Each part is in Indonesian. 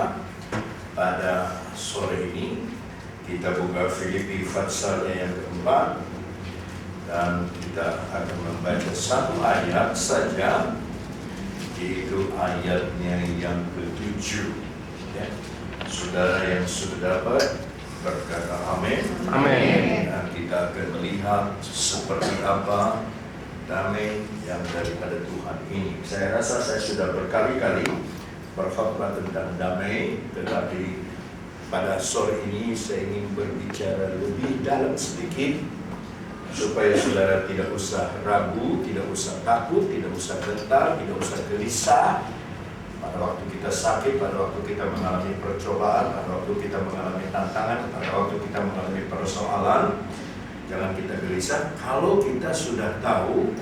saudara, pada sore ini kita buka Filipi pasalnya yang keempat, dan kita akan membaca satu ayat saja, yaitu ayatnya yang ke-7. Ya. Saudara yang sudah dapat berkata amin. Amin. Dan kita akan melihat seperti apa damai yang daripada Tuhan ini. Saya rasa saya sudah berkali-kali berkhotbah tentang damai, tetapi pada sore ini saya ingin berbicara lebih dalam sedikit, supaya saudara tidak usah ragu, tidak usah takut, tidak usah gentar, tidak usah gelisah pada waktu kita sakit, pada waktu kita mengalami percobaan, pada waktu kita mengalami tantangan, pada waktu kita mengalami persoalan. Jangan kita gelisah kalau kita sudah tahu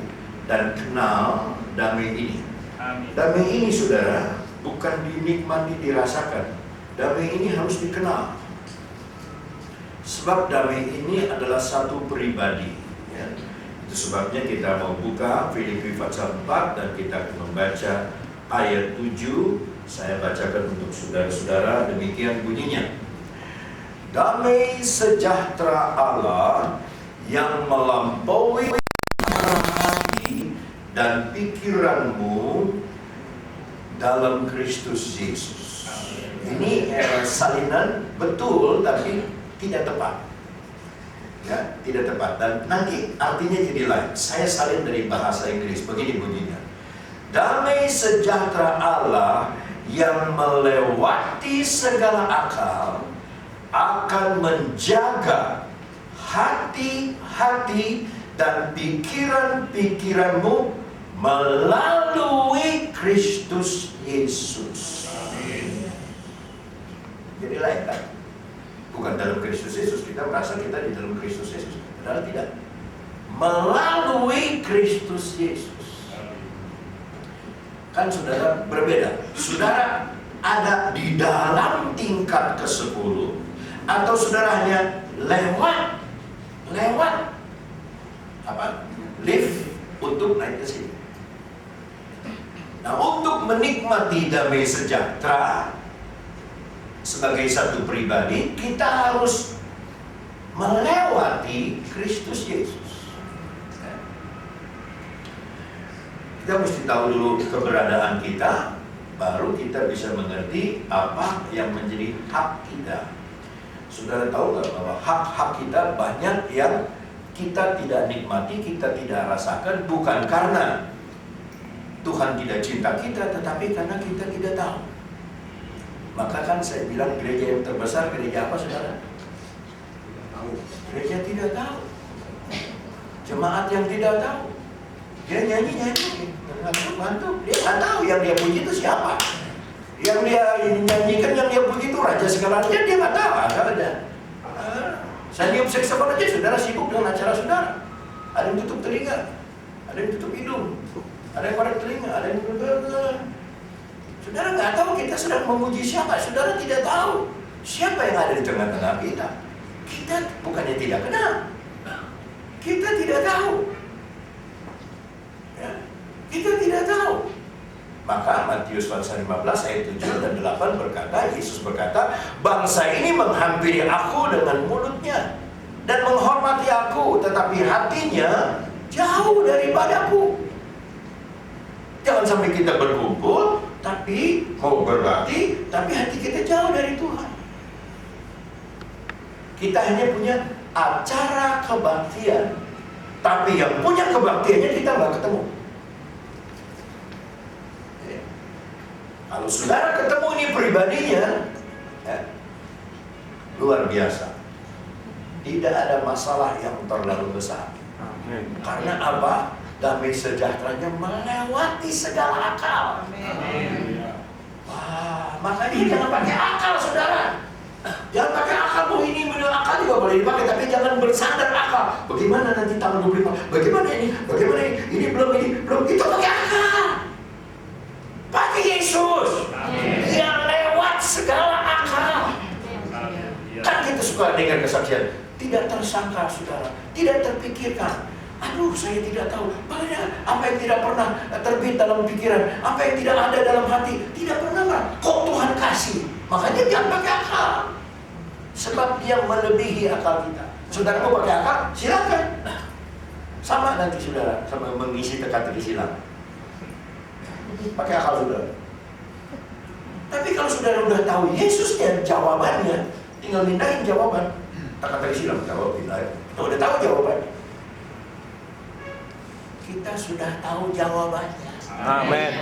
dan kenal damai ini. Amin. Damai ini, saudara, bukan dinikmati, dirasakan. Damai ini harus dikenal. Sebab damai ini adalah satu pribadi. Ya. Itu sebabnya kita mau buka Filipi pasal 4 dan kita akan membaca ayat 7. Saya bacakan untuk saudara-saudara, demikian bunyinya. Damai sejahtera Allah yang melampaui hati dan pikiranmu dalam Kristus Yesus. Ini salinan betul, tapi tidak tepat. Ya, tidak tepat. Dan nanti artinya jadi lain. Saya salin dari bahasa Inggris. Begini bunyinya. Damai sejahtera Allah yang melewati segala akal akan menjaga hati-hati dan pikiran-pikiranmu melalui Kristus Yesus. Amin. Jadi lain kan? Bukan dalam Kristus Yesus, kita merasa kita di dalam Kristus Yesus. Padahal tidak. Melalui Kristus Yesus. Kan saudara berbeda. Saudara ada di dalam tingkat ke-10, atau saudara hanya lewat lift untuk naik ke sini. Nah, untuk menikmati damai sejahtera sebagai satu pribadi, kita harus melewati Kristus Yesus. Kita mesti tahu dulu keberadaan kita, baru kita bisa mengerti apa yang menjadi hak kita. Saudara tahu nggak bahwa hak-hak kita banyak yang kita tidak nikmati, kita tidak rasakan, bukan karena Tuhan tidak cinta kita, tetapi karena kita tidak tahu. Maka kan saya bilang gereja yang terbesar, gereja apa saudara? Gereja tidak tahu. Jemaat yang tidak tahu. Dia nyanyi-nyanyi, ngantuk-ngantuk. Dia nggak tahu yang dia puji itu siapa. Yang dia nyanyikan, yang dia puji itu raja segalanya, dia nggak tahu. Ada. Saya niup saksofon aja, saudara sibuk dengan acara saudara. Ada yang tutup telinga, ada yang tutup hidung, ada yang korek telinga, ada yang saudara nggak tahu kita sedang memuji siapa. Saudara tidak tahu siapa yang ada di tengah-tengah kita. Kita bukannya tidak kenal, kita tidak tahu. Ya, kita tidak tahu. Maka Matius pasal 15 ayat 7 dan 8 berkata, Yesus berkata, bangsa ini menghampiri aku dengan mulutnya dan menghormati aku, tetapi hatinya jauh daripadaku. Jangan sampai kita berkumpul, tapi mau berbakti, tapi hati kita jauh dari Tuhan. Kita hanya punya acara kebaktian, tapi yang punya kebaktiannya kita nggak ketemu. Kalau saudara ketemu ini pribadinya, luar biasa. Tidak ada masalah yang terlalu besar. Amin. Karena apa? Damai sejahteranya melewati segala akal. Amin. Wah, makanya jangan pakai akal, saudara. Jangan pakai akal. Oh, ini benar, akal juga boleh dipakai, tapi jangan bersandar akal. Bagaimana nanti tanggal 25? Bagaimana ini? Bagaimana ini belum, itu pakai akal. Pakai Yesus. Amin. Yang lewat segala akal. Kan kita suka dengar kesaksian, tidak tersangka, saudara, tidak terpikirkan. Aduh, saya tidak tahu. Banyak apa yang tidak pernah terbit dalam pikiran, apa yang tidak ada dalam hati, tidak pernah. Kok Tuhan kasih? Makanya jangan pakai akal. Sebab dia melebihi akal kita. Saudara mau pakai akal? Silakan. Sama nanti saudara, sama mengisi teka-teki silang. Pakai akal saudara. Tapi kalau saudara udah tahu Yesusnya, jawabannya, tinggal mindahin jawaban. Teka-teki silang, jawab kita. Kita udah tahu jawabannya. Kita sudah tahu jawabannya. Amin.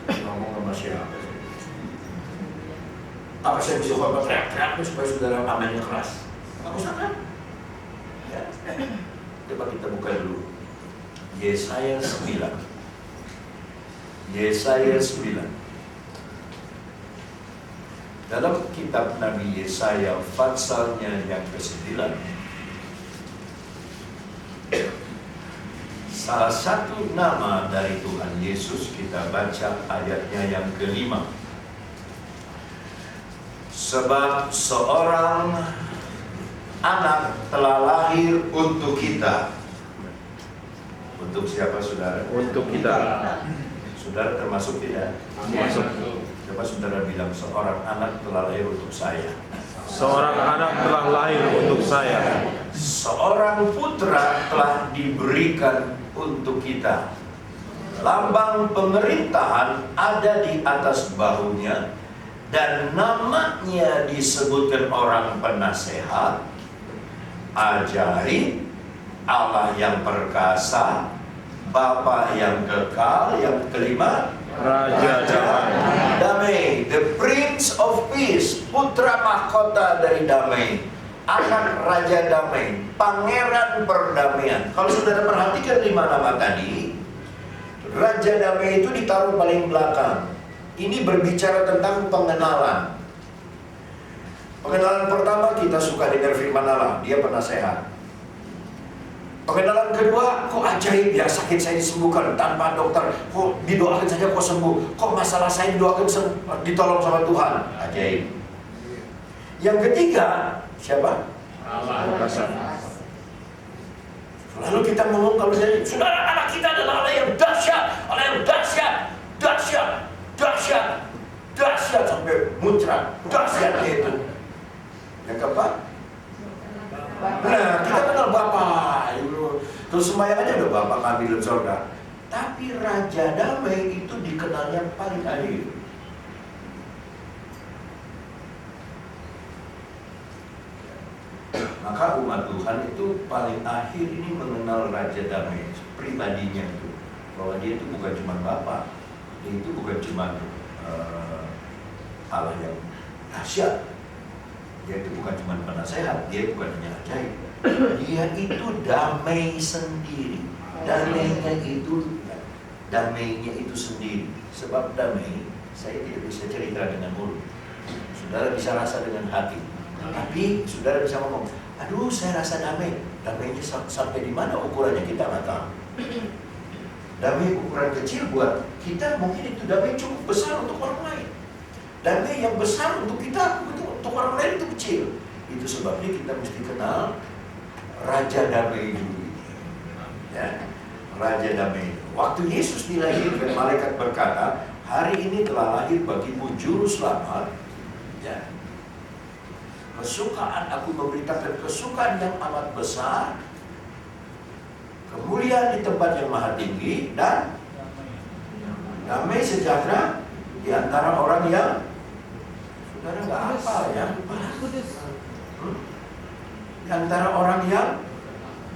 Ngomong sama siapa sih? Apa saya bisa khotbah teriak-teriak supaya saudara amennya keras? Nggak usah kan? Ya. Coba kita buka dulu Yesaya 9. Yesaya 9. Dalam kitab Nabi Yesaya pasalnya yang ke-9, salah satu nama dari Tuhan Yesus kita baca ayatnya yang ke-5. Sebab seorang anak telah lahir untuk kita. Untuk siapa saudara? Untuk kita. Saudara termasuk tidak? Masuk. Coba saudara bilang, seorang anak telah lahir untuk saya. Seorang anak telah lahir untuk saya. Seorang putra telah diberikan untuk kita. Lambang pemerintahan ada di atas bahunya, dan namanya disebutkan orang penasehat, ajaib, Allah yang perkasa, Bapa yang kekal, yang kelima, Raja damai. damai, the Prince of Peace, putra mahkota dari damai, anak Raja damai, pangeran perdamaian. Kalau saudara perhatikan 5 nama tadi, Raja damai itu ditaruh paling belakang. Ini berbicara tentang pengenalan. Pengenalan pertama, kita suka dengar firman Allah, dia penasehat. Pengenalan kedua, kok ajaib ya, sakit saya disembuhkan tanpa dokter, kok didoakan saja kok sembuh, kok masalah saya didoakan ditolong sama Tuhan, ajaib. Yang ketiga, siapa? Allah. Lalu kita ngomong kalau jadi, saudara, anak kita adalah Allah yang dahsyat, Allah yang dahsyat, dahsyat, dahsyat, dahsyat sampai muncrat, dahsyatnya itu. Yang keempat, nah kita kenal Bapak, terus sembahyang aja udah Bapak kami dalam surga. Tapi Raja Damai itu dikenalnya paling akhir. Maka umat Tuhan itu paling akhir ini mengenal Raja Damai, pribadinya itu, bahwa dia itu bukan cuma Bapa, dia itu bukan cuma Allah yang dahsyat, dia itu bukan cuma penasehat, dia bukan hanya ajaib, dia itu damai sendiri. Damainya itu sendiri. Sebab damai, saya tidak bisa cerita dengan mulut, saudara bisa rasa dengan hati. Tapi saudara bisa ngomong, aduh saya rasa damai. Damainya sampai di mana ukurannya kita nggak tahu. Damai ukuran kecil buat kita mungkin itu damai cukup besar untuk orang lain. Damai yang besar untuk kita, untuk orang lain itu kecil. Itu sebabnya kita mesti kenal Raja Damai dulu. Ya, Raja Damai. Waktu Yesus dilahirkan, malaikat berkata, hari ini telah lahir bagimu juru selamat. Ya. Kesukaan, aku memberitakan kesukaan yang amat besar, kemuliaan di tempat yang maha tinggi, dan damai sejahtera di antara orang yang saudara nggak hafal ya, di antara orang yang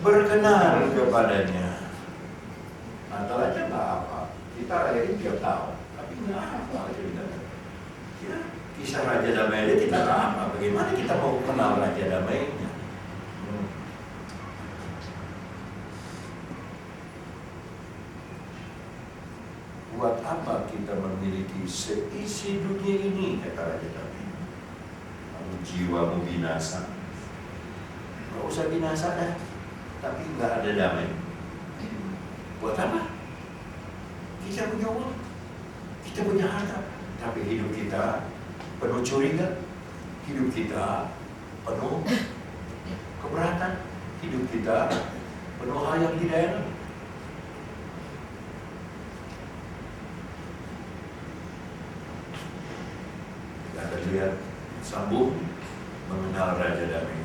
berkenan kepadanya. Atau aja nggak apa, kita rayain tiap tahun, tapi nggak apa ceritanya. Ya. Kisah Raja Damai itu kita nggak apa. Bagaimana kita mau kenal Raja Damainya? Buat apa kita memiliki seisi dunia ini, kata Raja Damai? Lalu jiwamu binasa. Nggak usah binasa dah, tapi nggak ada damai. Buat apa? Kita punya uang, kita punya harta, tapi hidup kita penuh curiga, hidup kita penuh keberatan, hidup kita penuh hal yang tidak enak. sambung mengenal Raja Damai.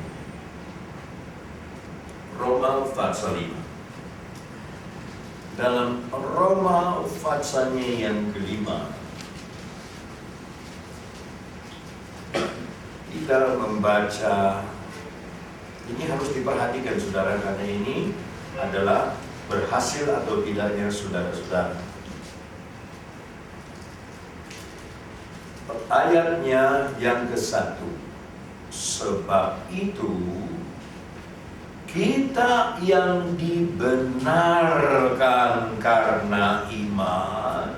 Roma pasal 5. Dalam Roma pasalnya yang kelima, kita membaca, ini harus diperhatikan saudara, karena ini adalah berhasil atau tidaknya saudara-saudara. Ayatnya yang ke-1, sebab itu kita yang dibenarkan karena iman,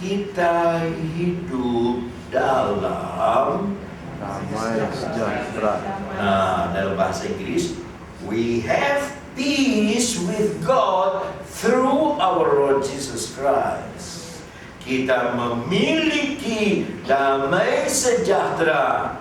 kita hidup dalam Damai sejahtera. Nah, dalam bahasa Inggris, we have peace with God through our Lord Jesus Christ. Kita memiliki damai sejahtera.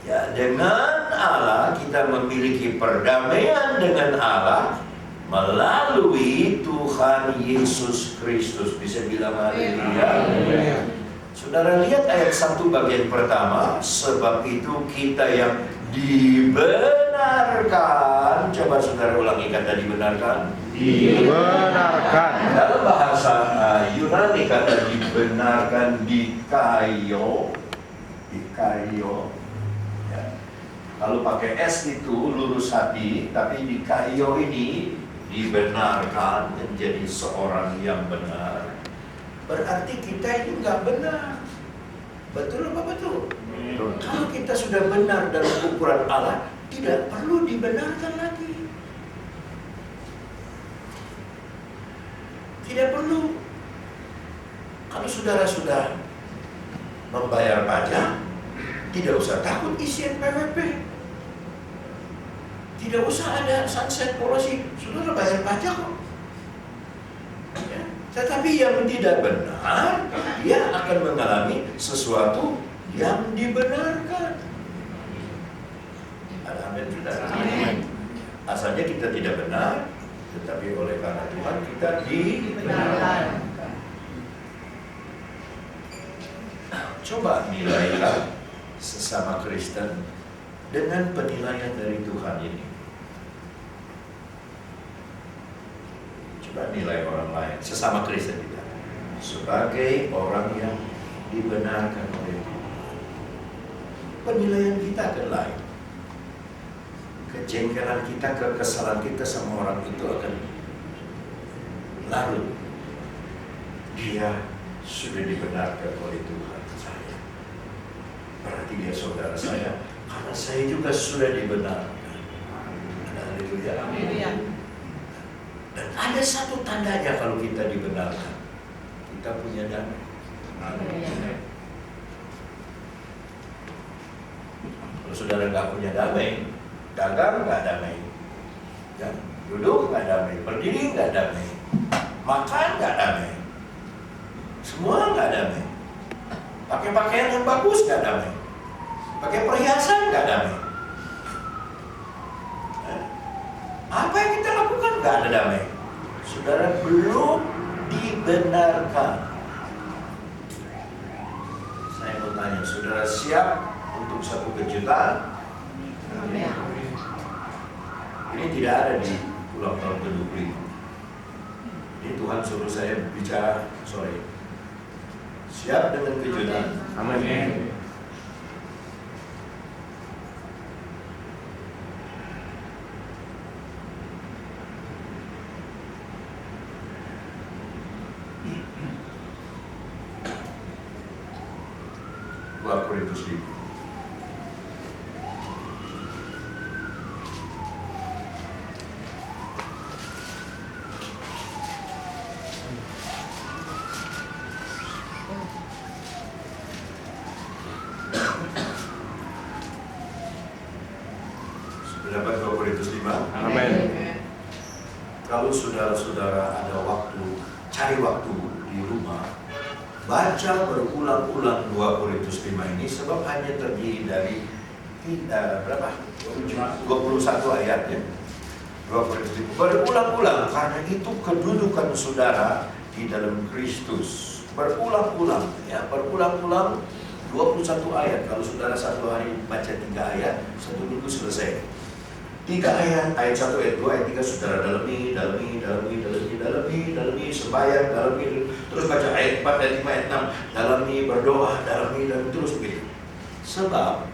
Ya, dengan Allah kita memiliki perdamaian dengan Allah melalui Tuhan Yesus Kristus. Bisa bilang haleluya. Saudara lihat ayat 1 bagian pertama, sebab itu kita yang dibenarkan. Coba saudara ulangi kata dibenarkan. Dibenarkan. Dalam bahasa Yunani kata dibenarkan dikaio. Ya. Kalau pakai S itu lurus hati, tapi dikaio ini dibenarkan menjadi seorang yang benar. Berarti kita ini nggak benar. Betul apa betul? Kalau kita sudah benar dalam ukuran Allah, tidak perlu dibenarkan lagi. Tidak perlu. Kalau saudara sudah membayar pajak, tidak usah takut isian PWP. Tidak usah ada sunset policy. Saudara bayar pajak kok. Ya. Tetapi yang tidak benar, dia akan mengalami sesuatu yang dibenarkan. Ada amin saudara. Asalnya kita tidak benar, tetapi oleh karena Tuhan kita dibenarkan. Coba nilailah sesama Kristen dengan penilaian dari Tuhan ini. Coba nilai orang lain, sesama Kristen kita, sebagai orang yang dibenarkan oleh Tuhan. Penilaian kita akan lain. Kejengkelan kita, kekesalan kita sama orang itu akan larut. Dia sudah dibenarkan oleh Tuhan saya. Berarti dia saudara saya, karena saya juga sudah dibenarkan. Haleluya. Dan ada satu tandanya kalau kita dibenarkan, kita punya damai. Kalau saudara nggak punya damai, dagang nggak damai, ya, duduk nggak damai, berdiri nggak damai, makan nggak damai, semua nggak damai. Pakai pakaian yang bagus nggak damai, pakai perhiasan nggak damai. Apa yang kita lakukan nggak ada damai. Saudara belum dibenarkan. Saya mau tanya, saudara siap untuk satu kejutan? Ini tidak ada di ulang tahun ke-25. Ini Tuhan suruh saya bicara sore. Siap dengan kejutan? Amin. Korintus 5. Dapat 2 Korintus 5. Amin. Kalau saudara-saudara ada waktu, cari waktu di rumah, baca berulang-ulang 2 Korintus 5 ini, sebab hanya terdiri dari berapa? 21 ayat ya. 2 Korintus 5 berulang-ulang, karena itu kedudukan saudara di dalam Kristus. Berulang-ulang ya, berulang-ulang 21 ayat. Kalau saudara satu hari baca 3 ayat, 1 minggu selesai. 3 ayat, ayat 1, ayat 2, ayat 3, saudara dalami, sembahyang, terus baca ayat 4, ayat 5, ayat 6, dalami, berdoa, dalami, terus begitu. Sebab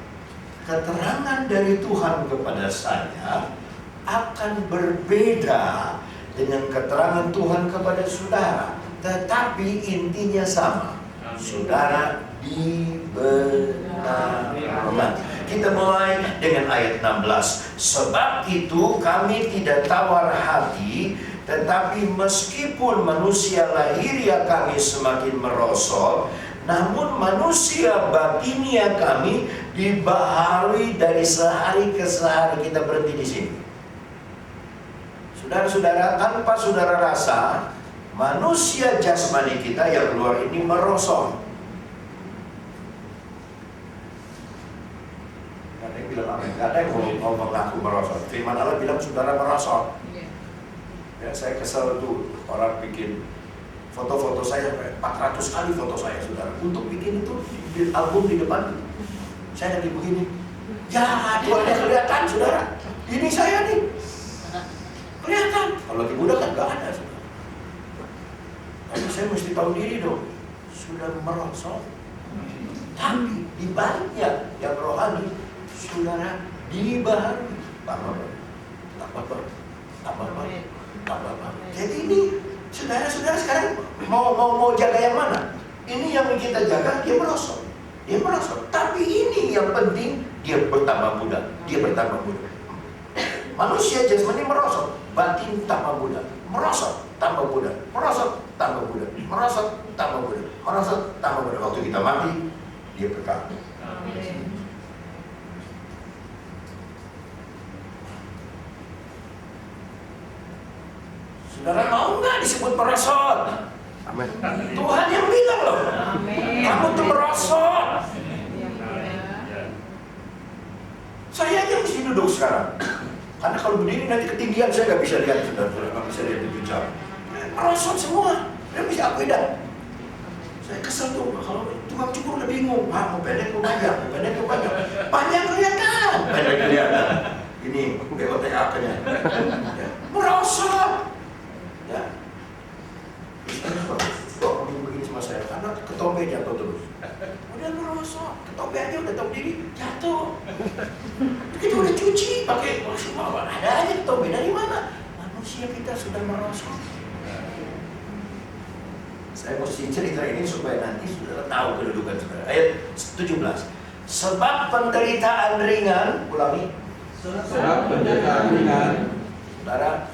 keterangan dari Tuhan kepada saya akan berbeda dengan keterangan Tuhan kepada saudara, tetapi intinya sama. Saudara dibenarkan. Kita mulai dengan ayat 16. Sebab itu kami tidak tawar hati, tetapi meskipun manusia lahiriah kami semakin merosot, namun manusia batinia kami dibaharui dari sehari ke sehari. Kita berhenti di sini. Saudara-saudara, tanpa saudara rasa, manusia jasmani kita yang keluar ini merosot. Ada yang bilang amin, ada yang mau mengaku merosot. Firman Allah bilang saudara merosot. Ya, saya kesel tuh orang bikin foto-foto saya, 400 kali foto saya, saudara, untuk bikin itu di album di depan. Saya lagi begini, ya Tuhannya kelihatan, saudara. Ini saya nih, kelihatan. Kalau lagi muda kan gak ada, saudara. Tapi saya mesti tahu diri dong, sudah merosot. Tapi dibaliknya yang rohani, saudara dibaharui. Tambah. Jadi ini saudara-saudara sekarang mau jaga yang mana? Ini yang kita jaga, dia merosot. Tapi ini yang penting, dia bertambah muda. Manusia jasmani merosot, batin tambah muda. Merosot, tambah muda. Waktu kita mati, dia kekal. Saudara mau nggak disebut merosot? Amin. Tuhan yang bilang loh, kamu tuh merosot. Saya aja mesti duduk sekarang, karena kalau berdiri nanti ketinggian saya nggak bisa lihat, saudara, nggak bisa lihat 7 jam. Merosot semua, nggak bisa aku edan. Saya kesel tuh, kalau tukang cukur udah bingung, mau pendek mau panjang, panjang kelihatan, Ini BOTK-nya, merosot. Ya, suka begini sama saya karena ketombe jatuh terus. Udah merosot, ketombe aja udah tahu diri jatuh. Kita udah cuci pakai maksimal, ada aja ketombe. Dari mana? Manusia kita sudah merosot. Saya mesti cerita ini supaya nanti saudara tahu kedudukan saudara. Ayat 17. Sebab penderitaan ringan, ulangi. Sebab penderitaan ringan. Saudara,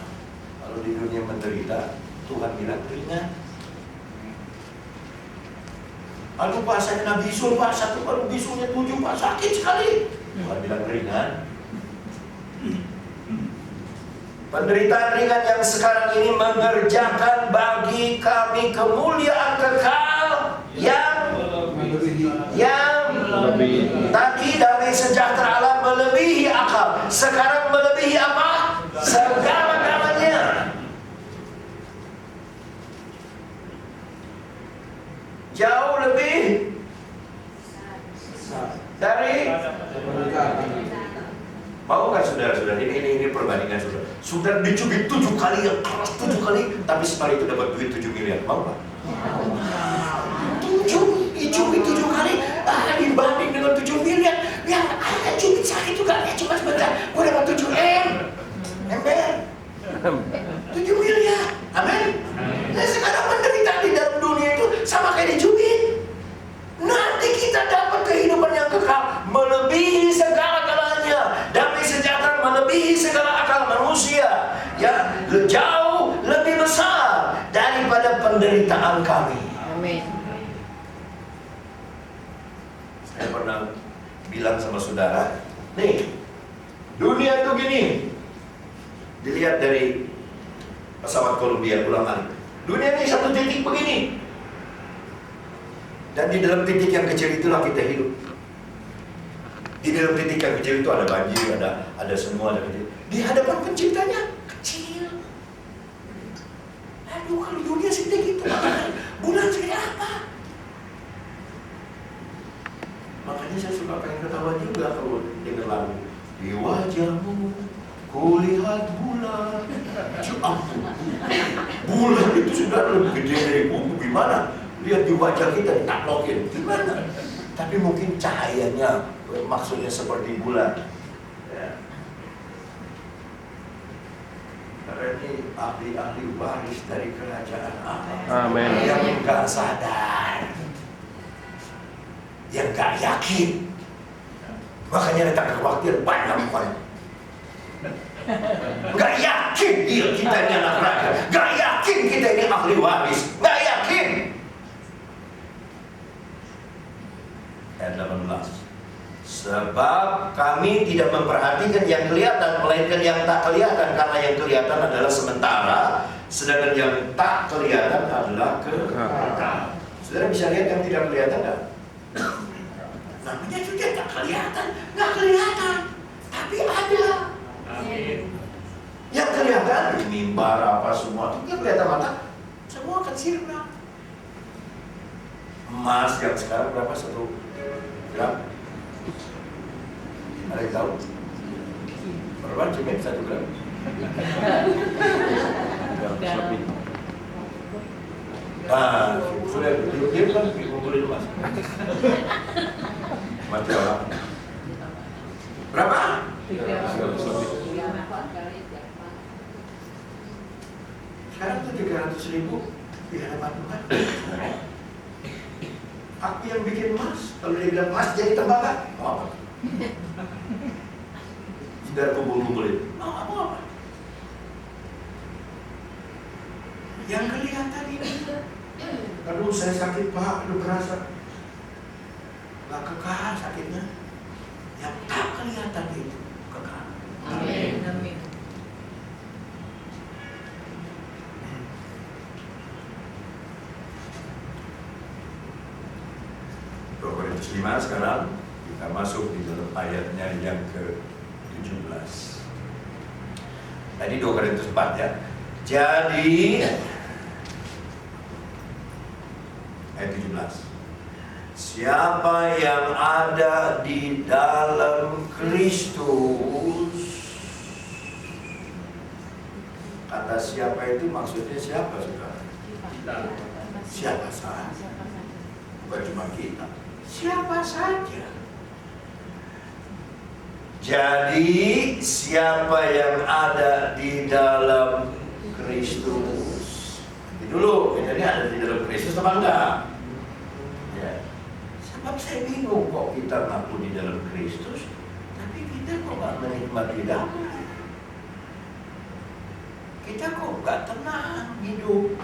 kalau di dunia menderita, Tuhan bilang ringan. Aduh Pak, saya kena bisul Pak, satu baru bisulnya 7 Pak, sakit sekali. Tuhan bilang ringan. Penderitaan ringan yang sekarang ini mengerjakan bagi kami kemuliaan kekal yang Lebih. tadi damai sejahtera Allah melebihi akal. Sekarang melebihi apa? Segala-galanya. Jauh lebih dari. Mau nggak saudara-saudara? Ini perbandingan saudara. Saudara dicubit 7 kali yang keras 7 kali, tapi setelah itu dapat duit 7 miliar. Mau nggak? 7 kali dibanding dengan 7 miliar. Yang ada cubit sakit juga, cuma sebentar. Gue dapat 7 M. Ember 7 miliar. Amin. Nah sekarang menderita di dalam dunia itu sama kayak dicubit. Nanti kita dapat kehidupan yang kekal melebihi segala-galanya. Damai sejahtera melebihi segala akal manusia. Ya, jauh lebih besar daripada penderitaan kami. Amin. Saya pernah bilang sama saudara, nih, dunia tuh gini. Dilihat dari pesawat Columbia ulang kali. Dunia ini satu titik begini. Dan di dalam titik yang kecil itulah kita hidup. Di dalam titik yang kecil itu ada banjir, ada semua, ada kecil. Di hadapan penciptanya kecil. Aduh, kalau dunia segede gitu, bulan segede apa? ketawa juga kalau dengar lagu. Di wajahmu kulihat bulan. Ampun, bulan itu sudah lebih gede dari buku. Gimana? Lihat di wajah kita ditaklokin. Gimana? Tapi mungkin cahayanya maksudnya seperti bulan. Ya. Karena ini ahli-ahli waris dari kerajaan Allah. Amin. Yang enggak sadar, yang enggak yakin, makanya datang ke kebaktian banyak bukan. Enggak yakin kita ini anak raja, enggak yakin kita ini ahli waris, enggak yakin. Ayat 18. Sebab kami tidak memperhatikan yang kelihatan, melainkan yang tak kelihatan, karena yang kelihatan adalah sementara, sedangkan yang tak kelihatan adalah kekal. Saudara bisa lihat yang tidak kelihatan enggak? Namanya juga tak kelihatan, nggak kelihatan, tapi ada. Amin. Yang kelihatan di mimbar apa semua, itu kelihatan mata, semua akan sirna. Emas yang sekarang berapa 1 gram? Ada yang tahu? Berapa cuma 1 gram? Lebih. Nah, sudah dia kan dikumpulin emas. Mati orang. Berapa? 300 lebih. Sekarang tuh 300.000 tidak ada patungan. Aku yang bikin emas, kalau dia bilang emas jadi tembaga, mau apa? Sudah kumpul-kumpulin, mau apa? Yang kelihatan ini, aduh saya sakit pak, aduh berasa nggak kekal sakitnya. Yang tak kelihatan itu kekal. Amin. Amin. Korintus 5 sekarang kita masuk di dalam ayatnya yang ke-17. Tadi 2 Korintus 4 ya. Jadi ayat 17. Siapa yang ada di dalam Kristus, kata siapa itu maksudnya siapa saudara? Siapa saja, bukan cuma kita, siapa saja. Jadi siapa yang ada di dalam Kristus, nanti dulu kita ini ada di dalam Kristus apa enggak? Ya. Sebab saya bingung kok kita ngaku di dalam Kristus, tapi kita kok nggak menikmati damai. Kita kok nggak tenang hidup.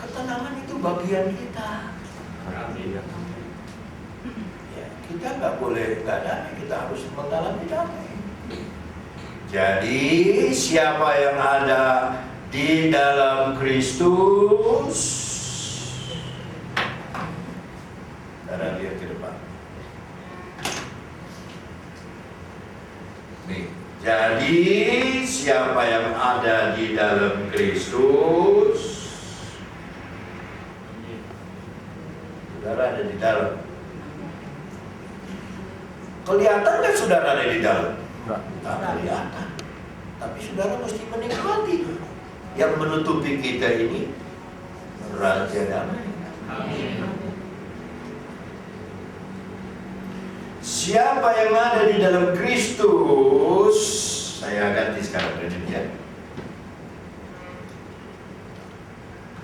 Ketenangan itu bagian kita. Ya, kita nggak boleh nggak damai, kita harus mengalami damai. Jadi siapa yang ada di dalam Kristus, kita lihat ke depan. Nih, jadi siapa yang ada di dalam Kristus, saudara ada di dalam. Kelihatan kan saudara ada di dalam? Tak kelihatan. Tapi saudara mesti menikmati. Yang menutupi kita ini Raja Damai. Amin. Siapa yang ada di dalam Kristus, saya ganti sekarang demikian.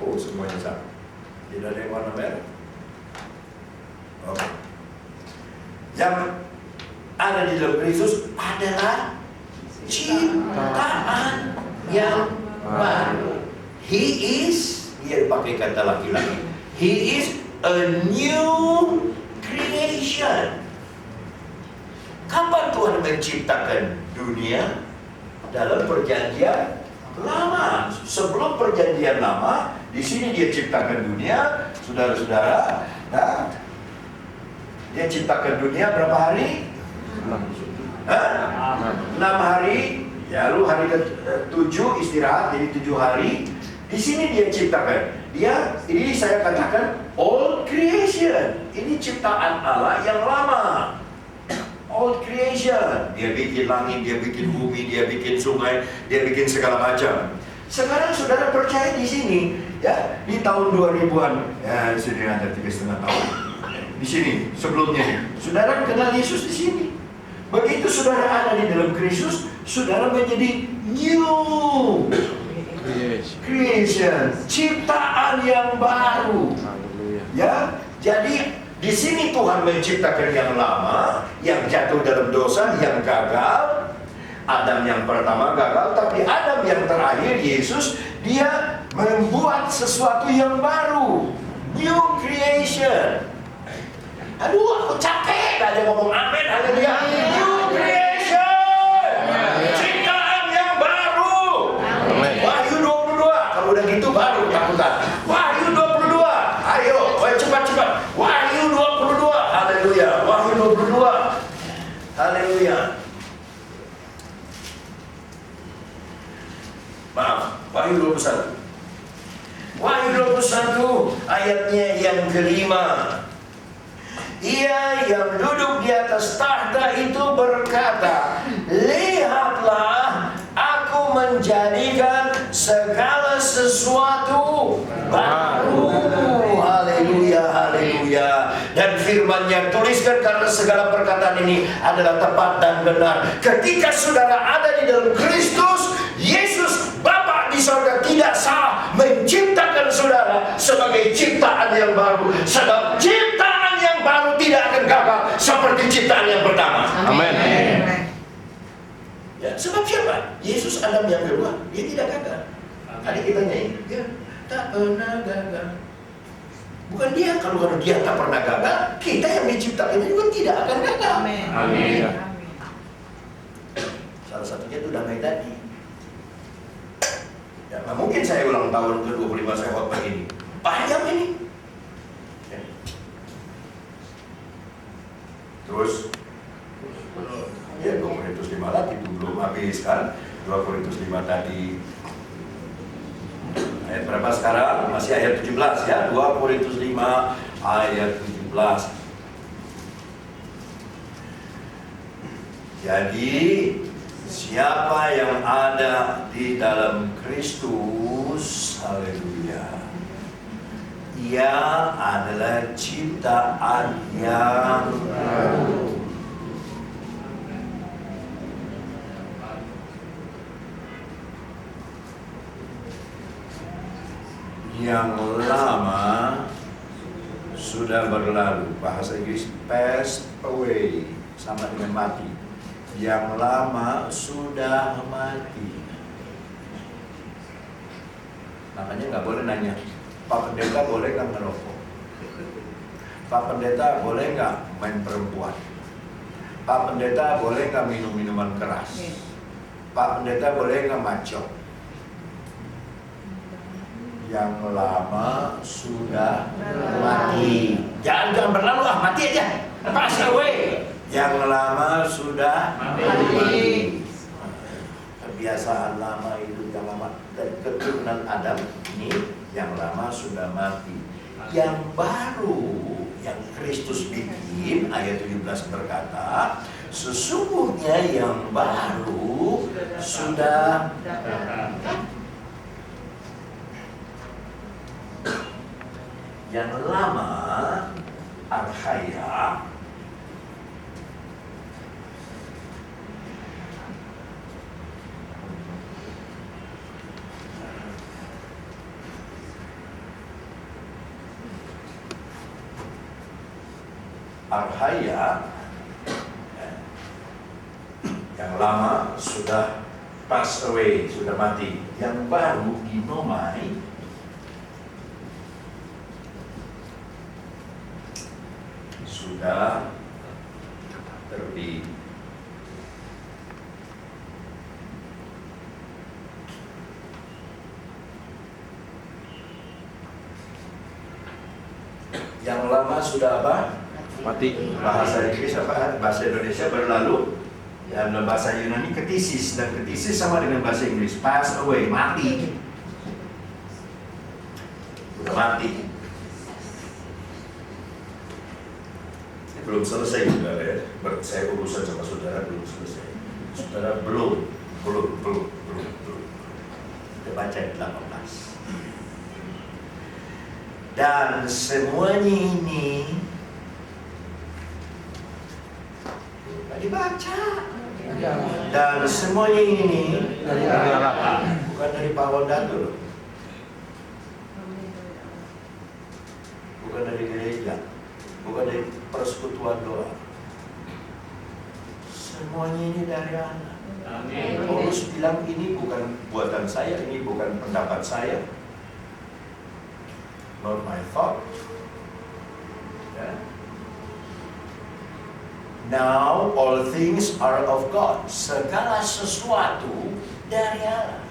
Oh, semuanya sama. Tidak ada yang warna merah. Oke. Yang ada di dalam Kristus adalah ciptaan yang baru. He is, dia pakai kata laki-laki. He is a new creation. Kapan Tuhan menciptakan dunia? Dalam perjanjian lama. Sebelum perjanjian lama, di sini dia ciptakan dunia, saudara-saudara. Nah, dia ciptakan dunia berapa hari? 6 hari. Ya, lalu hari ke-7 istirahat, jadi 7 hari. Di sini dia ciptakan. Ini saya katakan old creation. Ini ciptaan Allah yang lama. Old creation. Dia bikin langit, dia bikin bumi, dia bikin sungai, dia bikin segala macam. Sekarang saudara percaya di sini, ya, di tahun 2000-an, ya, di sini ada 3,5 tahun. Di sini sebelumnya, saudara kenal Yesus di sini. Begitu saudara ada di dalam Kristus, saudara menjadi new creation, ciptaan yang baru. Ya, jadi di sini Tuhan menciptakan yang lama, yang jatuh dalam dosa, yang gagal. Adam yang pertama gagal, tapi Adam yang terakhir, Yesus, dia membuat sesuatu yang baru, new creation. Aduh, aku capek, gak ada ngomong amin, haleluya. New creation, ciptaan yang baru. Wahyu 22, kalau udah gitu baru takutan. Wahyu 22, ayo, cepat-cepat. Wahyu 22, haleluya. Wahyu 22, haleluya. Maaf, Wahyu 21. Wahyu 21 ayatnya yang kelima. Ia yang duduk di atas tahta itu berkata, lihatlah, aku menjadikan segala sesuatu baru. Haleluya, haleluya. Dan firman-Nya tuliskan karena segala perkataan ini adalah tepat dan benar. Ketika saudara ada di dalam Kristus Yesus, Bapa di surga tidak salah menciptakan saudara sebagai ciptaan yang baru. Sebab ciptaan yang baru tidak akan gagal seperti ciptaan yang pertama. Amin. Ya, sebab siapa? Yesus Adam yang kedua, dia tidak gagal. Tadi kita nyanyi, dia tak pernah gagal. Bukan dia, kalau dia tak pernah gagal, kita yang diciptakan juga tidak akan gagal. Amin. Amin. Salah satunya itu damai tadi. Ya, nah mungkin saya ulang tahun ke-25 saya khotbah ini. Panjang ini. Ya. Terus ya 2 Korintus 5 lagi itu belum habis kan. 2 Korintus 5 tadi. Ayat berapa sekarang? Masih ayat 17 ya. 2 Korintus 5 ayat 17. Jadi siapa yang ada di dalam Kristus, haleluya, ia adalah ciptaan yang baru. Yang lama sudah berlalu. Bahasa Inggris passed away, sama dengan mati. Yang lama sudah mati. Makanya nggak boleh nanya, Pak Pendeta boleh nggak ngerokok? Pak Pendeta boleh nggak main perempuan? Pak Pendeta boleh nggak minum minuman keras? Pak Pendeta boleh nggak macok? Yang lama sudah mati. Jangan berlalu, mati aja. Pass away. Yang lama sudah mati. Kebiasaan lama itu yang lama dari keturunan Adam ini, yang lama sudah mati. Yang baru yang Kristus bikin, ayat 17 berkata, sesungguhnya yang baru sudah yang lama arkhaya yang lama sudah pass away, sudah mati. Yang baru ginomai sudah terbit. Yang lama sudah apa? Mati. Bahasa Inggris apa? Bahasa Indonesia berlalu. Ya, dalam bahasa Yunani ketisis, dan ketisis sama dengan bahasa Inggris pass away, mati. Sudah mati. Belum selesai saudara ya. Saya urusan sama saudara belum selesai. Saudara belum. Kita baca di 18. Dan semuanya ini tadi baca. Dan semuanya ini Dari Allah. bukan dari Pak Wondato loh. Bukan dari gereja, bukan dari persekutuan doa. Semuanya ini dari Allah. Paulus bilang ini bukan buatan saya, ini bukan pendapat saya, not my thought. Ya. Now all things are of God. Segala sesuatu dari Allah.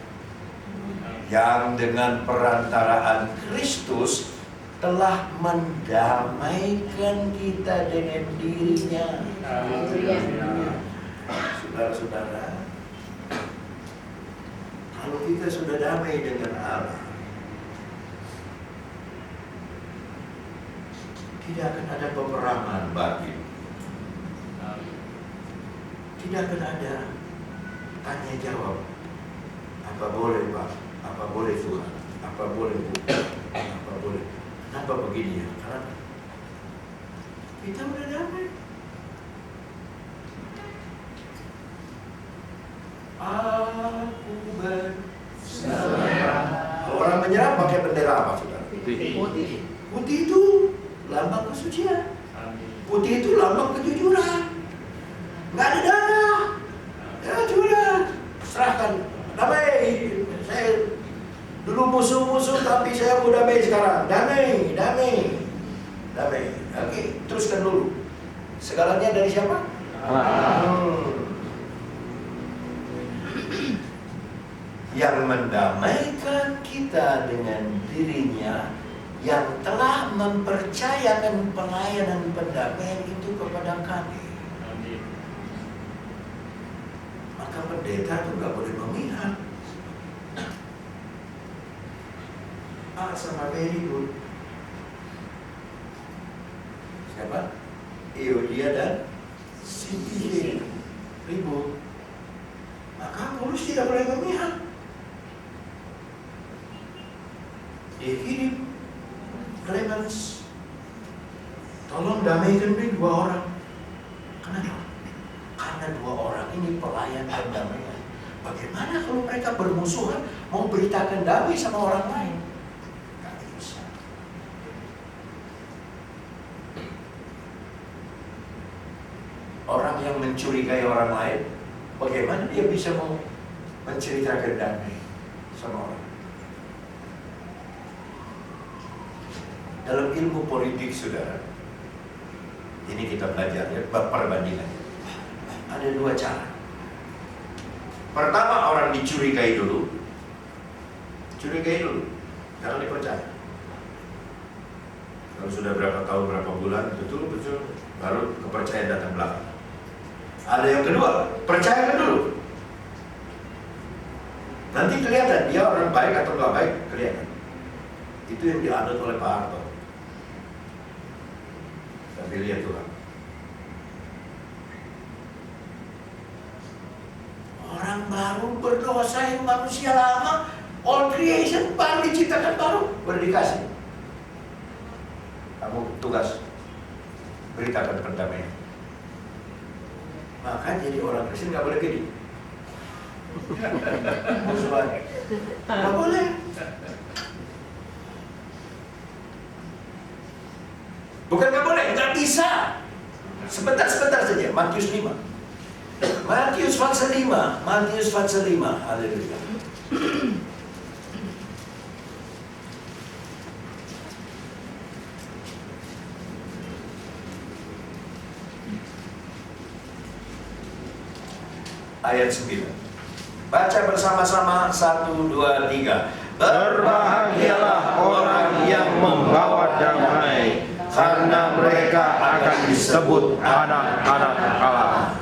Yang dengan perantaraan Kristus telah mendamaikan kita dengan dirinya. Saudara-saudara, kalau kita sudah damai dengan Allah, tidak akan ada peperangan batin. Tidak akan ada tanya jawab. Apa boleh Pak? Apa boleh Tuhan? Apa boleh Bu? Apa boleh? Kenapa begini ya? Karena kita udah damai. Aku berserah. Orang menyerah pakai bendera apa saudara? Putih. Putih itu lambang kesucian. Putih itu lambang kejujuran. Nggak ada darah. Ya sudah, serahkan. Damai. Saya dulu musuh-musuh tapi saya mau damai sekarang. Damai. Oke, teruskan dulu. Segalanya dari siapa? Yang mendamaikan kita dengan dirinya, yang telah mempercayakan pelayanan pendamaian itu kepada kami. Maka pendeta itu nggak boleh memihak. Sama very good. Siapa? Euodia dan Sinti ribut. Maka Paulus tidak boleh memihak. Dia kirim Clemens, tolong damaikan ini 2 orang. Kenapa? Karena 2 orang ini pelayan pendamaian. Bagaimana kalau mereka bermusuhan mau beritakan damai sama orang lain? Gak bisa. Orang yang mencurigai orang lain, bagaimana dia bisa mau menceritakan damai sama orang? Dalam ilmu politik saudara, ini kita belajar ya, perbandingan. Ada 2 cara. Pertama, orang dicurigai dulu. Jangan dipercaya. Kalau sudah berapa tahun, berapa bulan, betul, baru kepercayaan datang belakang. Ada yang kedua, percayakan dulu. Nanti kelihatan dia orang baik atau nggak baik, kelihatan. Itu yang dianut oleh Pak Harto. Tapi lihat Tuhan. Orang baru berdosa yang manusia lama, all creation baru diciptakan baru, berdikasih. Kamu tugas beritakan perdamaian. Maka jadi orang Kristen nggak boleh gini. Musuhan. Nggak boleh. Bukan nggak boleh, nggak bisa. Sebentar saja. Matius 5. Matius pasal 5. Haleluya. Ayat 9. Baca bersama-sama 1, 2, 3. Berbahagialah orang yang membawa damai, karena mereka akan disebut anak-anak Allah.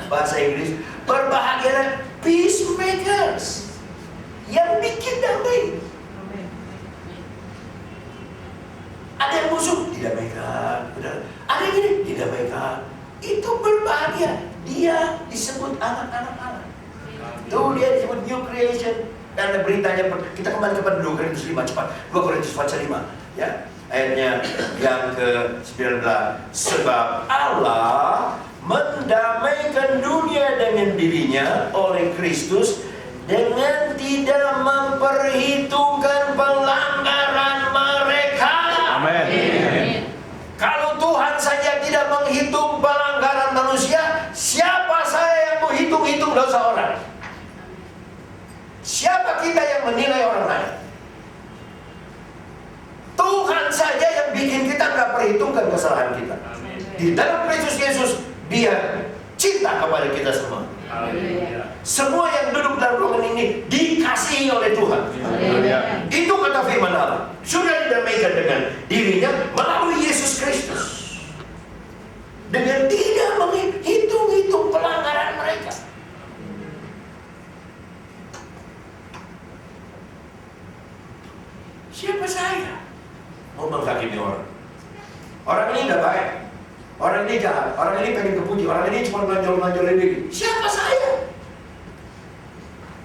Bahasa Inggris, berbahagialah peacemakers, yang bikin damai. dia disebut anak-anak Allah. Tuh dia disebut new creation. Dan beritanya, kita kembali kepada 2 Korintus 5 cepat. 2 Korintus 5 ya. Ayatnya yang ke-19. Sebab Allah mendamaikan dunia dengan dirinya oleh Kristus dengan tidak memperhitungkan pelanggaran mereka. Amin. Kalau Tuhan saja tidak menghitung pelanggaran manusia, siapa saya yang menghitung-hitung dosa orang? Siapa kita yang menilai orang lain? Tuhan saja yang bikin kita nggak perhitungkan kesalahan kita. Di dalam Kristus Yesus, Dia cinta kepada kita semua. Semua yang duduk dalam ruangan ini dikasihi oleh Tuhan. Itu kata firman Allah. Sudah didamaikan dengan dirinya melalui Yesus Kristus. Dengan tidak menghitung-hitung pelanggaran mereka. Siapa saya mau menghakimi orang? Orang ini tidak baik, orang ini jahat, orang ini pengen kepuji, orang ini cuma menonjol-nonjolin diri. Siapa saya?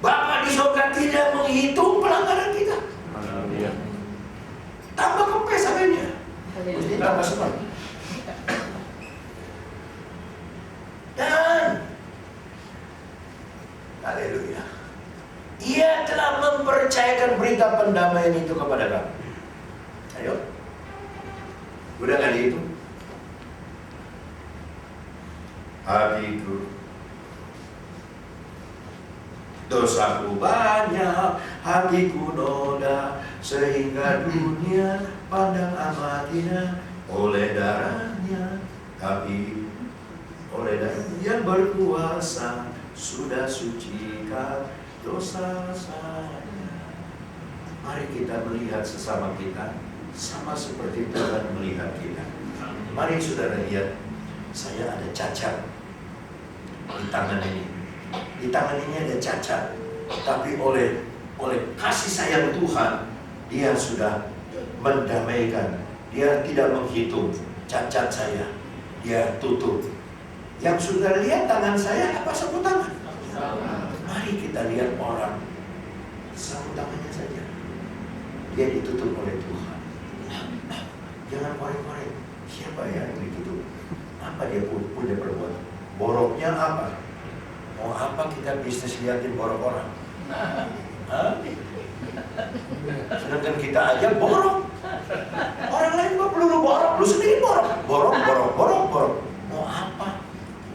Bapa di surga tidak menghitung pelanggaran kita. Tambah kempes akhirnya. Mesti tambah senang. Dan haleluya, Ia telah mempercayakan berita pendamaian itu kepada kamu. Ayo, udah kali itu. Hatiku, dosaku banyak, hatiku noda, sehingga dunia pandang amatinya oleh darahnya, tapi oleh darah yang berkuasa sudah sucikan dosa saya. Mari kita melihat sesama kita sama seperti Tuhan melihat kita. Mari saudara lihat, saya ada cacat di tangan ini. Di tangan ini ada cacat, tapi oleh kasih sayang Tuhan, Dia sudah mendamaikan. Dia tidak menghitung cacat saya, Dia tutup. Yang sudah lihat tangan saya apa sapu tangan? Mari kita lihat orang, sapu tangannya saja, dia ditutup oleh Tuhan. Jangan korek-korek, siapa yang ditutup? Apa dia punya perbuatan? Boroknya apa? Mau apa kita bisnis liatin borok orang? Sedangkan kita aja borok. Orang lain mah peluru borok, lu sendiri borok. Borok. Mau apa?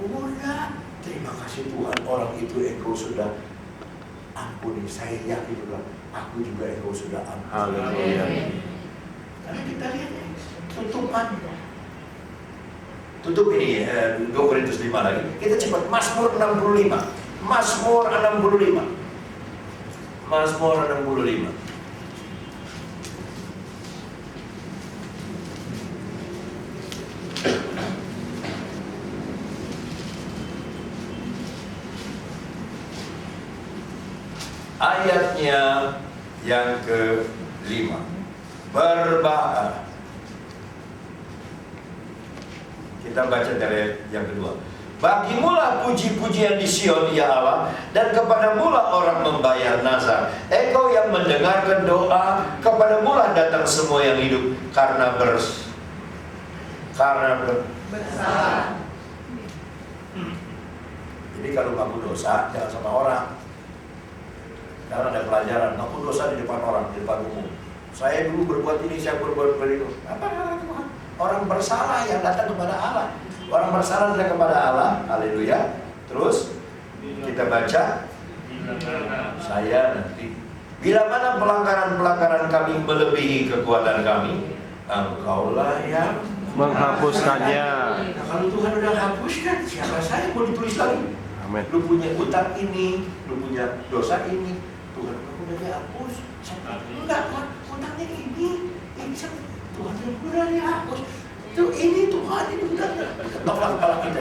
Udah, terima kasih Tuhan, orang itu engkau sudah ampuni. Saya yakin juga, aku juga engkau sudah ampuni. Haleluya. Karena kita lihat tutupan. Tutup ini 2 Korintus 5 lagi. Kita cepat, Mazmur 65. Mazmur 65. Mazmur 65. Ayatnya yang ke-5. Berbahaya. Kita baca dari yang kedua. Bagimulah puji-pujian di Sion, ya Allah, dan kepadamulah orang membayar nazar. Engkau yang mendengarkan doa, kepadamulah datang semua yang hidup karena bersalah. Jadi kalau ngaku dosa, jangan sama orang. Jangan ada pelajaran, ngaku dosa di depan orang, di depan umum. Saya dulu berbuat ini, saya berbuat itu. Apa Tuhan? Orang bersalah yang datang kepada Allah. Orang bersalah datang kepada Allah. Haleluya. Terus kita baca, saya nanti bila mana pelanggaran-pelanggaran kami melebihi kekuatan kami, Engkaulah yang Menghapuskannya. Nah, kalau Tuhan udah hapuskan, siapa saya mau ditulis lagi? Amin. Lu punya utang ini, lu punya dosa ini, Tuhan udah dihapus. Enggak, Tuhan, utangnya ini Tuhan udah dihapus. Itu ini Tuhan, ini udah ketoprak kepala kita.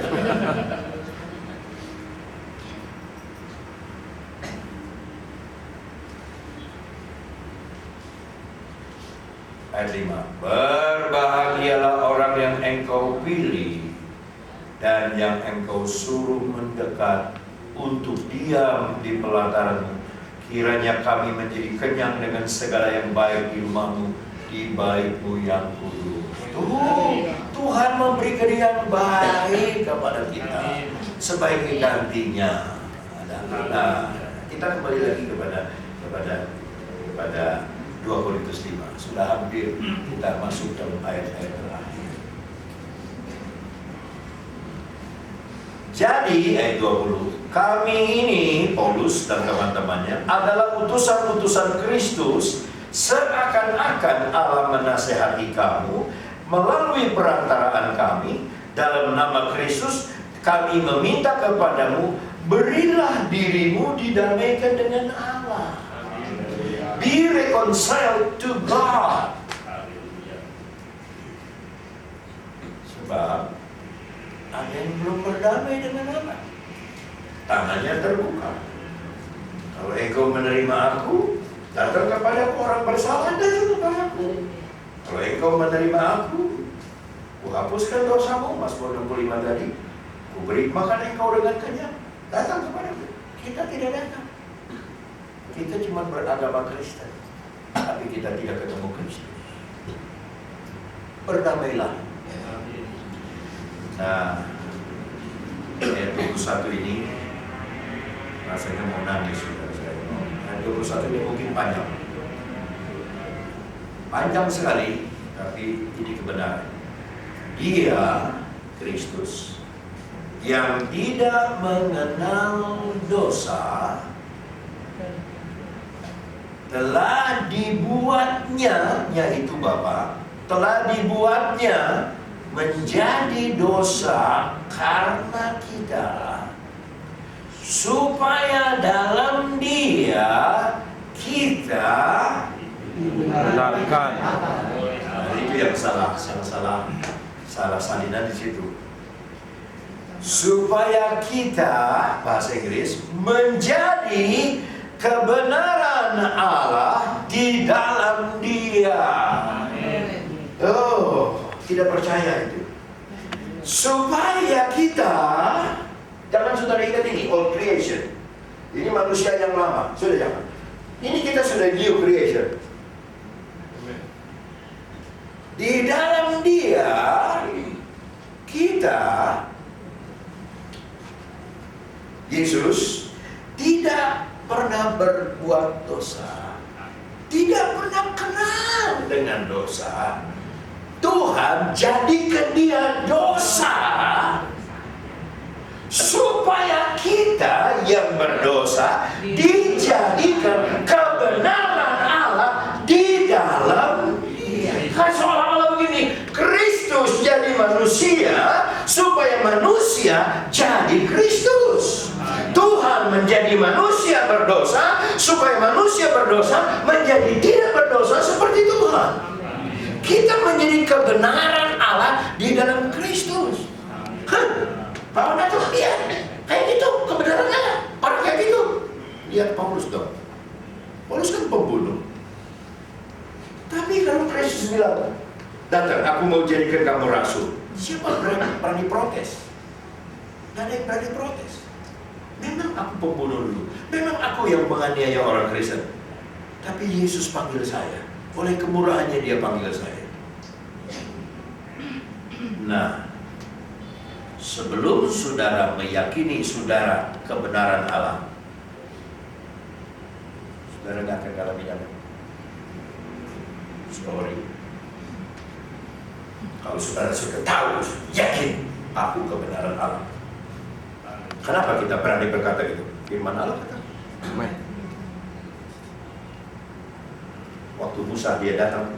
Ayat 5. Berbahagialah orang yang engkau pilih dan yang Engkau suruh mendekat untuk diam di pelataran-Mu. Kiranya kami menjadi kenyang dengan segala yang baik di rumah-Mu, di bait-Mu yang kudus. Tuhan memberikan yang baik kepada kita. Sebagai gantinya, nah, kita kembali lagi kepada 2 Korintus 5. Sudah hampir kita masuk dalam ayat-ayat terakhir. Jadi ayat 20, kami ini Paulus dan teman-temannya adalah utusan-utusan Kristus, seakan-akan Allah menasehati kamu melalui perantaraan kami. Dalam nama Kristus kami meminta kepadamu, berilah dirimu didamaikan dengan Allah. Be reconciled to God. Sebab ada yang belum berdamai dengan Allah. Tangannya terbuka. Kalau engkau menerima aku, datang kepada orang bersalah, datang kepada aku. Kalau engkau menerima aku, kuhapuskan dosamu, Mazmur 65 tadi. Kuberi makan engkau dengan kenyang, datang kepada aku. Kita tidak datang. Kita cuma beragama Kristen, tapi kita tidak ketemu Kristus. Berdamailah. Nah, ayat 21 ini rasanya mau nangis sudah saya. Ayat 21 ini mungkin panjang. Panjang sekali, tapi ini kebenaran. Dia, Kristus, yang tidak mengenal dosa, telah dibuatnya, yaitu Bapa, telah dibuatnya menjadi dosa karena kita, supaya dalam Dia kita Benarkan. Nah, itu yang salah salinan di situ. Supaya kita, bahasa Inggris, menjadi kebenaran Allah di dalam Dia. Oh, tidak percaya itu. Supaya kita, jangan saudara ingat ini, old creation. Ini manusia yang lama, sudah jangan. Ini kita sudah new creation. Di dalam Dia kita, Yesus tidak pernah berbuat dosa, tidak pernah kenal dengan dosa. Tuhan jadikan Dia dosa supaya kita yang berdosa dijadikan kebenaran Allah di dalam Dia. Kan seolah-olah begini, Kristus jadi manusia supaya manusia jadi Kristus. Tuhan menjadi manusia berdosa supaya manusia berdosa menjadi tidak berdosa seperti Tuhan. Kita menjadi kebenaran Allah di dalam Kristus. Bahwa Tuhan lihat kayak gitu kebenaran Allah. Orang kayak gitu. Lihat Paulus dong. Paulus kan pembunuh. Tapi kalau Kristus bilang, datang, aku mau jadikan kamu rasul. Siapa berani protes? Tidak ada yang berani protes. Memang aku pembunuh dulu. Memang aku yang menganiaya orang Kristen. Tapi Yesus panggil saya. Oleh kemurahannya Dia panggil saya. Nah, sebelum saudara meyakini saudara kebenaran Allah, saudara nggak akan kalah bidang. Sorry. Kalau saudara sudah tahu, yakin aku kebenaran Allah. Kenapa kita berani berkata gitu? Firman Allah kata. Amen. Waktu Musa dia datang,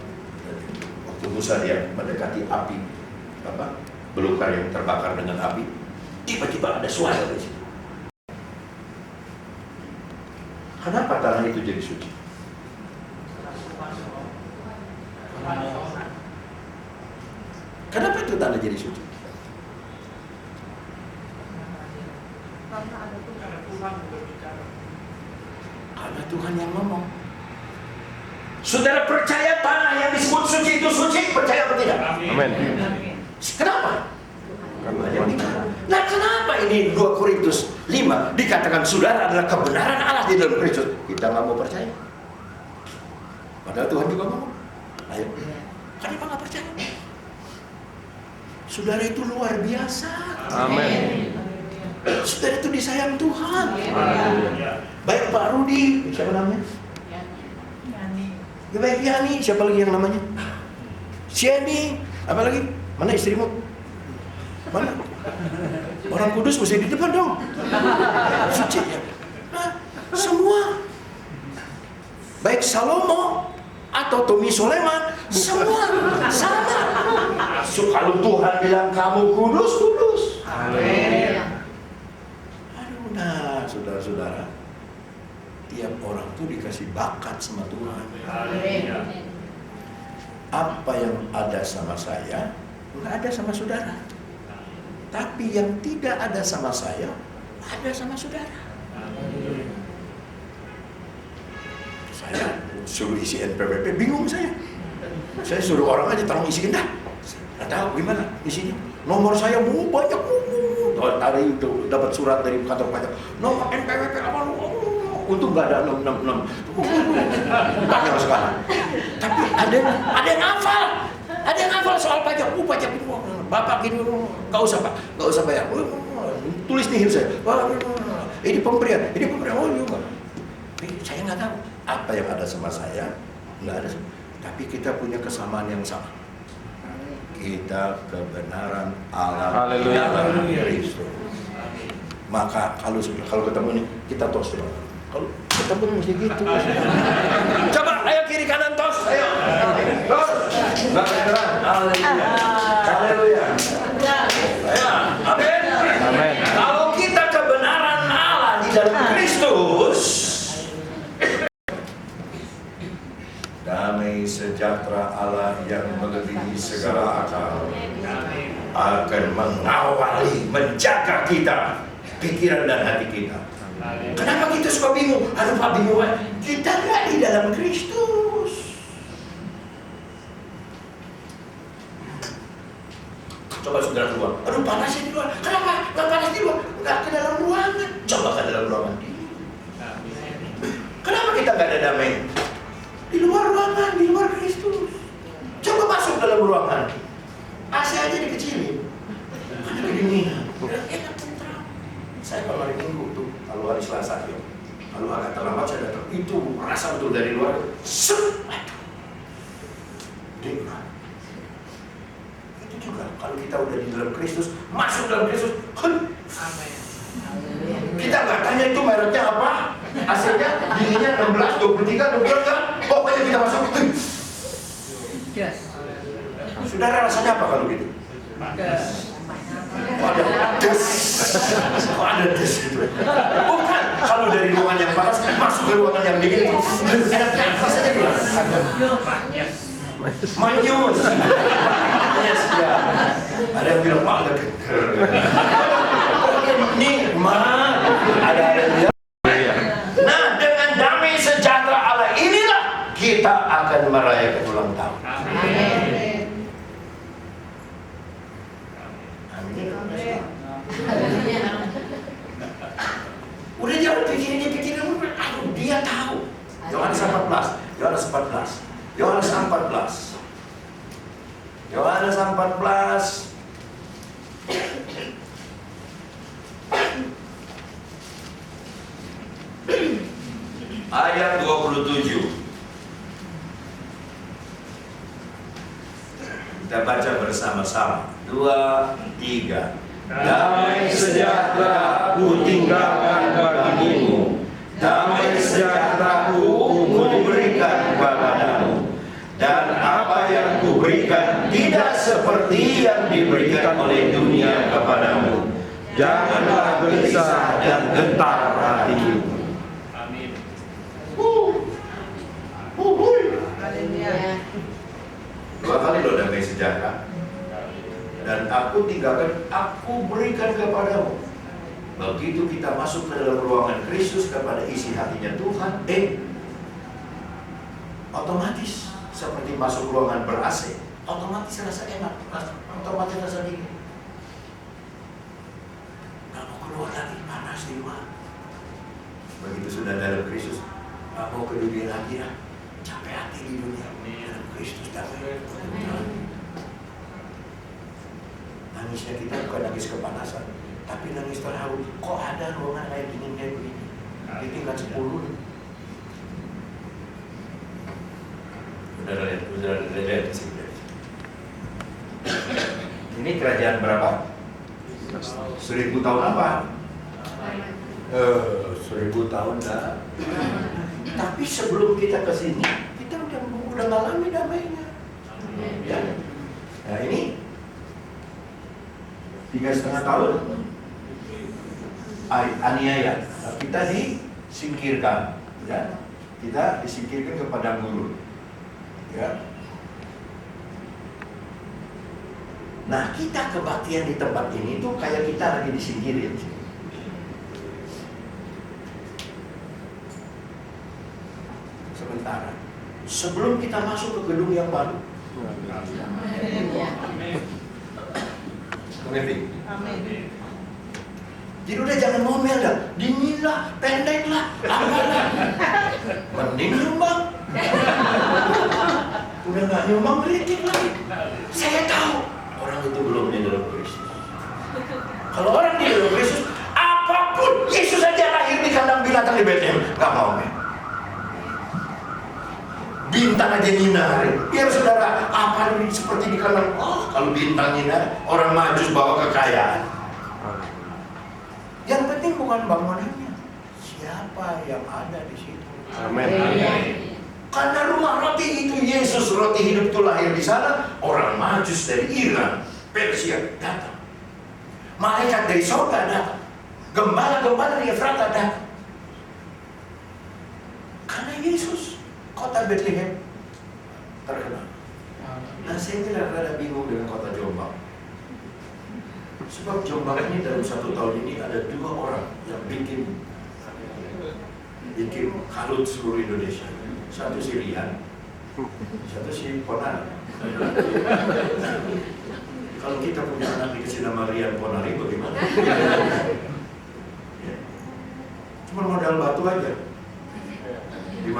waktu Musa dia mendekati api, belukar yang terbakar dengan api, tiba-tiba ada suara di situ. Kenapa tanah itu jadi suci? Kenapa itu tanah jadi suci? Karena Tuhan yang ngomong. Saudara percaya tanah yang disebut suci itu suci? Percaya atau tidak? Amin. Kenapa? Karena Yang Tuhan. bicara. Nah, kenapa ini 2 Korintus 5 dikatakan saudara adalah kebenaran Allah di dalam Kristus? Kita nggak mau percaya. Padahal Tuhan juga mau. Ayo. Kenapa nggak percaya? Saudara itu luar biasa. Amin. Saudara itu disayang Tuhan. Baik Pak Rudi, siapa namanya? Ya, baik Yani, siapa lagi yang namanya? Sieni, apa lagi? Mana istrimu? Mana? Orang kudus mesti di depan dong. Suci ya. Nah, semua. Baik Salomo atau Tommy Soleman, semua sama. So, kalau Tuhan bilang kamu kudus, kudus. Amin. Aduh, nah saudara-saudara, tiap orang tuh dikasih bakat sama Tuhan. Apa yang ada sama saya, nggak ada sama saudara. Tapi yang tidak ada sama saya, ada sama saudara. Saya suruh isi NPWP, bingung saya. Saya suruh orang aja tolong isiin dah. Nggak tahu gimana isinya. Nomor saya banyak. Tadi itu dapat surat dari kantor pajak. Nomor NPWP apa? Untung nggak ada 666. Banyak sekali. Tapi ada yang hafal. Ada yang hafal soal pajak. Pajak itu Bapak gini, nggak usah Pak, nggak usah bayar. Tulis nih saya. Ini pemberian. Oh juga. Tapi saya nggak tahu apa yang ada sama saya. Nggak ada. Tapi kita punya kesamaan yang sama. Kita kebenaran Allah dalam Kristus. Maka kalau ketemu nih kita tos dulu. Kalau ketemu mesti gitu. Coba ayo kiri kanan tos. Ayo. Tos. Haleluya. Ayo. Amin. Amin. Kalau kita kebenaran Allah di dalam Kristus, damai sejahtera Allah yang melebihi segala akal akan mengawali, menjaga kita, pikiran dan hati kita. Kenapa kita suka bingung? Aduh Pak bingung, kita nggak di dalam Kristus. Coba saudara keluar, aduh panasnya di luar. Kenapa? Nggak panas di luar? Nggak ke dalam ruangan. Coba ke dalam ruangan. Kenapa kita nggak ada damai? Di luar ruangan, di luar Kristus. Coba masuk dalam ruangan. AC aja dikecilin. Ada kedinginan. Enak tentram. Saya kalau hari Minggu tuh, kalau hari Selasa ya, kalau agak terlambat saya datang, itu rasa betul dari luar. Set. Nikmat. Itu juga kalau kita udah di dalam Kristus, masuk dalam Kristus. Amin. Kita nggak tanya itu mereknya apa, AC-nya dinginnya 16, 23, 22 kan? Pokoknya kita masuk. Yes. Saudara rasanya apa kalau gitu? Oh, ada des. Oh, ada des gitu. Bukan. Kalau dari ruangan yang panas masuk ke ruangan yang dingin itu enaknya rasanya gimana? Manyus. Yes, ya. Ada yang bilang Pak ada keker. Nikmat. Ada yang bilang. Nah, dengan damai sejahtera Allah inilah kita akan merayakan ulang tahun. Amin. Udah jangan pikirin, aduh dia tahu. Yohanes 14. Ayat 27. Kita baca bersama-sama. 2, 3. Damai sejahtera ku tinggalkan bagimu, damai sejahtera ku berikan kepadamu, dan apa yang ku berikan tidak seperti yang diberikan oleh dunia kepadamu. Janganlah gelisah dan gentar hatimu. Amin. Dua kali loh damai sejahtera. Dan aku tinggalkan, aku berikan kepadamu. Begitu kita masuk ke dalam ruangan Kristus kepada isi hatinya Tuhan, otomatis seperti masuk ruangan ber-AC, otomatis rasa enak, otomatis rasa dingin. keluar lagi, panas di rumah. Begitu sudah dalam Kristus, nggak mau ke dunia lagi ya. Capek hati di dunia. Dalam Kristus damai. Nangisnya kita bukan nangis kepanasan, tapi nangis terharu. Kok ada ruangan kayak dingin kayak begini? Di tingkat 10. Udah lihat di sini. Ini kerajaan berapa? 1000 tahun apa? 1000 tahun dah. Tapi sebelum kita ke sini, kita udah ngalami damainya. Ya. Nah ini 3,5 tahun aniaya. Kita disingkirkan, ya. Kita disingkirkan ke padang gurun, ya. Nah kita kebaktian di tempat ini tuh kayak kita lagi disingkirin. Sementara sebelum kita masuk ke gedung yang baru. Mengerti? Jadi udah jangan ngomel dah, dingin lah, pendek lah, apalah. Mending nyumbang. Udah nggak nyumbang kritik lagi. Saya tahu orang itu belum di dalam Kristus. Kalau orang di dalam Kristus, apapun Yesus saja lahir di kandang binatang di Bethlehem, nggak mau men. Bintang aja nyinari. Biar saudara, apa ini seperti di kandang? Oh, kalau bintang nyinari, orang majus bawa kekayaan. Yang penting bukan bangunannya, siapa yang ada di situ. Amin. Karena rumah roti itu Yesus, roti hidup itu lahir di sana. Orang majus dari Iran, Persia datang. Malaikat dari surga datang. Gembala-gembala dari Efrata datang. Karena Yesus, kota Bethlehem terkenal. Nah saya rada bingung dengan kota Jombang. Sebab Jombang ini dalam 1 tahun ini ada 2 orang yang bikin kalut seluruh Indonesia. Satu si Rian, satu si Ponari. Kalau kita punya anak dikasih nama Rian Ponari bagaimana? Ya. Cuma modal batu aja 5.000.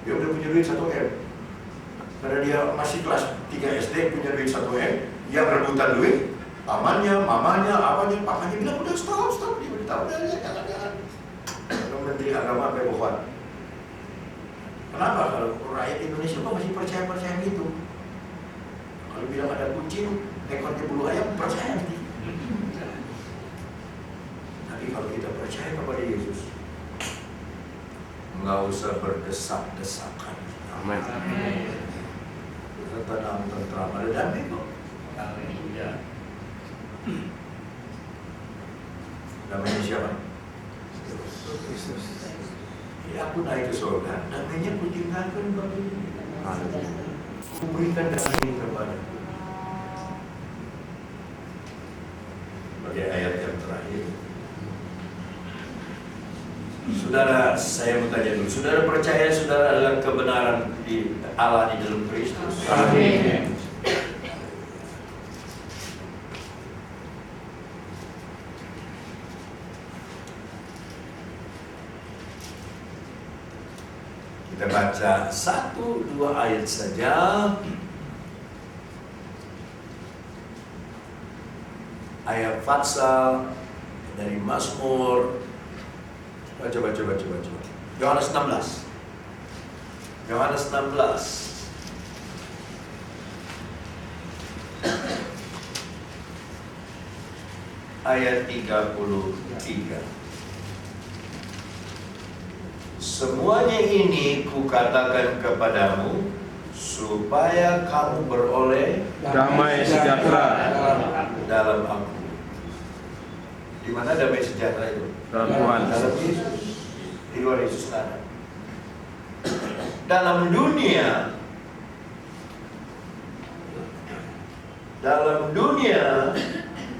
Dia udah punya duit 1 M. Karena dia masih kelas 3 SD punya duit 1 M, dia rebutan duit. Pamannya, mamanya, apanya, papanya bilang udah stop, dia beritahu udah jangan. Menteri Agama Bebohan. Kenapa kalau rakyat Indonesia kok masih percaya gitu? Kalau bilang ada kucing, ekornya bulu ayam, percaya nanti. Tapi kalau kita percaya kepada Yesus, nggak usah berdesak-desakan. Amin. Kita tenang, tentram, ada damai kok. Damainya siapa? Ya aku naik ke surga, damainya ku tinggalkan bagimu. Ku berikan damai kepadamu. Sebagai ayat yang terakhir. Saudara, saya mau tanya dulu. Saudara percaya saudara adalah kebenaran di Allah di dalam Kristus? Amin. Kita baca 1-2 ayat saja. Ayat Fatsal dari Mazmur. Baca. Yohanes 16. Ayat 33. Semuanya ini kukatakan kepadamu supaya kamu beroleh Damai sejahtera dalam aku. Di mana damai sejahtera itu? dalam Tuhan. Dalam Yesus. Di luar Yesus ada. Dalam dunia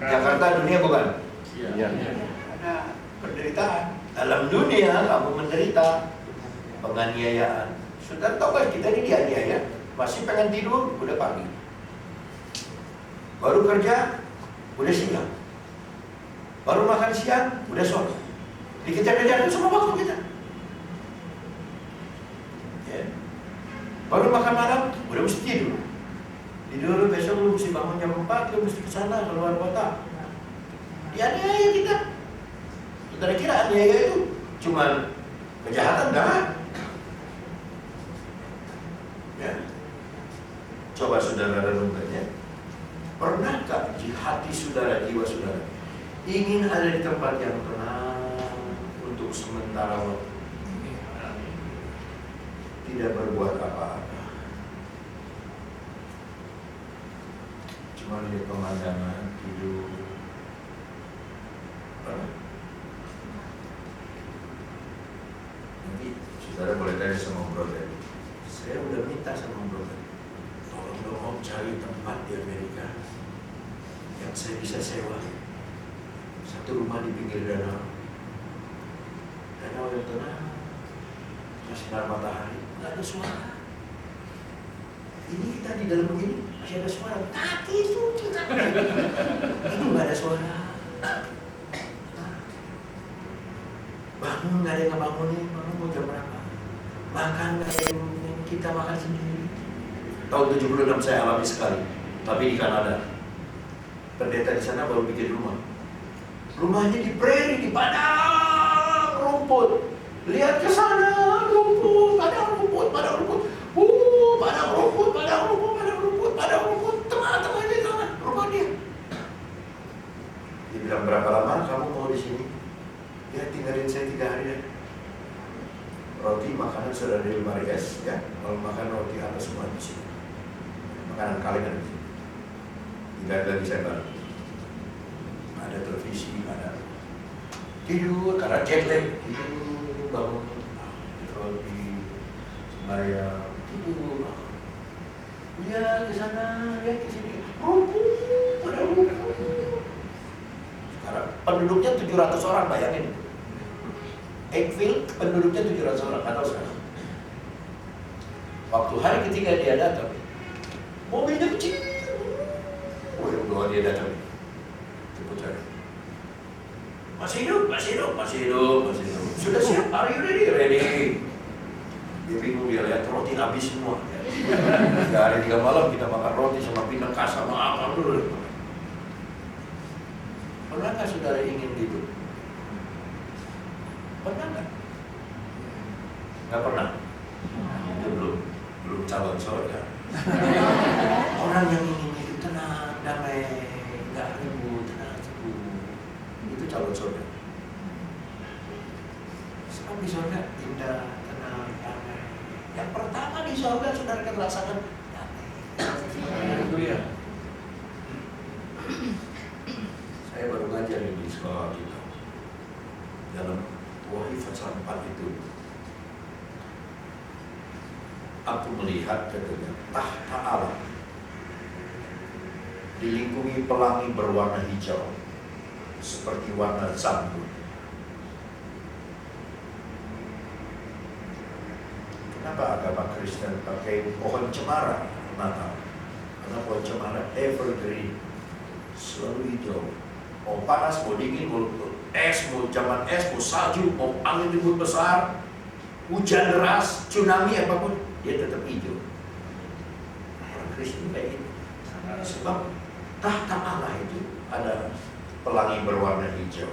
Jakarta dunia bukan? Iya. Ada penderitaan. Dalam dunia kamu menderita penganiayaan. Saudara tahu kan kita ini dianiaya, masih pengen tidur udah pagi, baru kerja udah siang. Baru makan siang, udah sore. Dikejar-kejar itu semua waktu kita. Ya. Baru makan malam, udah mesti tidur. Tidur besok lu mesti bangun jam 4, lu mesti ke sana keluar kota. Dianiaya kita. Saudara kira aniaya itu cuma kejahatan, enggak? Ya. Coba saudara renungkan ya. Pernahkah di hati saudara, jiwa saudara ingin ada di tempat yang tenang untuk sementara waktu, tidak berbuat apa-apa, cuma lihat pemandangan, tidur? Pernah? Nanti saudara boleh tanya sama brother. Saya udah minta sama brother, tolong dong om cari tempat di Amerika yang saya bisa sewa. Satu rumah di pinggir danau yang tenang, sinar matahari, nggak ada suara. Ini kita di dalam begini masih ada suara, kaki itu nggak ada suara. Bangun nggak ada yang ngebangunin, bangun mau jam berapa? Makan nggak ada yang kita makan sendiri. Tahun 76 saya alami sekali, tapi di Kanada. Pendeta di sana baru bikin rumah. Rumahnya di prairie, di padang rumput. Lihat ke sana, rumput, padang rumput, padang rumput. Padang rumput, padang rumput, padang rumput, padang rumput. Tengah-tengahnya sana rumah dia. Dia bilang, berapa lama kamu mau di sini? Ya, tinggalin saya 3 hari deh. Roti makanan sudah dari lemari es, ya. Kalau makan roti ada semua di sini. Makanan kalian di sini. 3 hari lagi saya balik. Ada televisi, ada tidur karena jet lag, tidur bangun, roti, sembahyang, tidur. Lihat ke sana, lihat ke sini, rumput, ada rumput. Sekarang penduduknya 700 orang, bayangin. Eggfield penduduknya 700 orang, nggak tahu sekarang. Waktu hari ketiga dia datang, mobilnya kecil. Yang kedua dia datang, cepet cari. Masih hidup. Sudah siap, are you ready? Dia bingung, dia lihat roti habis semua. 3 hari 3 malam kita makan roti sama pinang kas sama apa dulu. Pernah nggak saudara ingin gitu? Pernah nggak? Nggak pernah. Itu belum calon surga. Orang yang ingin hidup tenang, damai, nggak ribut, tenang, itu calon surga. Sebab di surga indah, tenang, damai. Yang pertama di surga saudara akan rasakan damai. Haleluya. Saya baru ngajar di sekolah kita. Dalam Wahyu pasal 4 itu, aku melihat katanya tahta Allah dilingkungi pelangi berwarna hijau seperti warna zamrud. Kenapa agama Kristen pakai pohon cemara Natal? Karena pohon cemara evergreen, selalu hijau. Mau panas, mau dingin, mau es, mau zaman es, mau salju, mau angin ribut besar, hujan deras, tsunami, apapun, dia tetap hijau. Orang Kristen kayak gitu. Sebab tahta Allah itu ada pelangi berwarna hijau.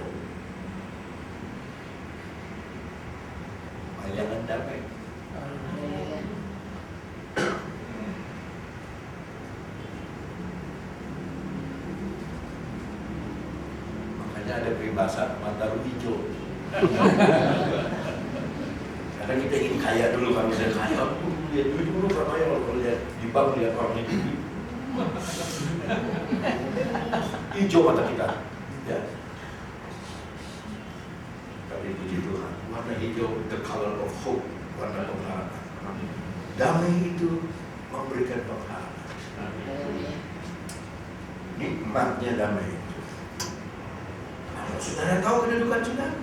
Jangan damai. Makanya ada peribahasa Mataru hijau. Karena kita ingin kaya dulu, kalau saya kaya, lihat duit dulu berapa ya, kalau lihat di bank lihat orangnya tinggi. Hijau mata kita, ya. Tapi puji Tuhan, warna hijau, the color of hope, warna pengharapan. Damai itu memberikan pengharapan. Nikmatnya damai itu. Kalau saudara tahu kedudukan saudara,